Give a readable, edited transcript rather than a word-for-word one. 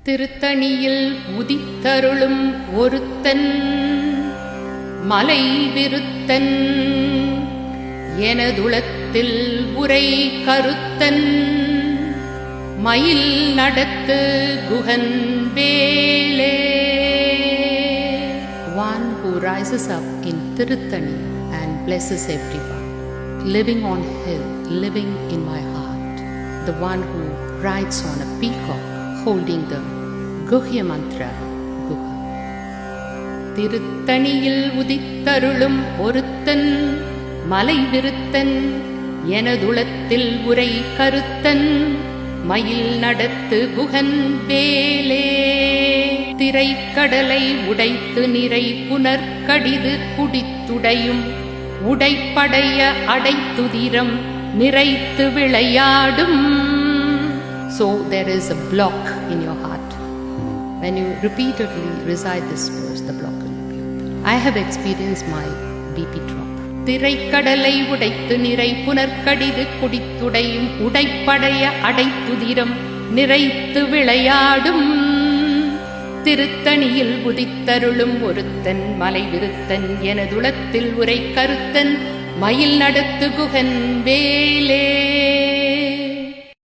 திருத்தணியில் உதித்தருளும் ஒருத்தன் மலை விருத்தன் எனதுளத்தில் உரை கருத்தன் மயில் நடத்து குகன் வேலே. One who rises up in Tirutthani and blesses everyone, living on hill, living in my heart, the one who rides on a peacock holding the Guhya mantra Guha. திருத்தணியில் உதித்தருளும் ஒருத்தன் மலை விருத்தன் எனதுளத்தில் உரை கருத்தன் மயில் நடத்து குகன் வேலே. திரைக்கடலை உடைத்து நிறை புனர்கடிது குடித்துடையும் உடைப்படைய அடைத்துதிரம் நிறைத்து விளையாடும். So there is a block in your heart. When you repeatedly recite this verse, the block will be open. I have experienced my BP drop. திரைக்கடலை உடைத்து நிறை புனர்கடிது குடித்துடையும் உடைப்படைய அடைத்துதிரம் நிறைத்து விளையாடும். திருத்தணியில் உதித்தருளும் ஒருத்தன் மலை விருத்தன் எனதுளத்தில் உரை கருத்தன் மயில் நடத்து குகன் வேலே.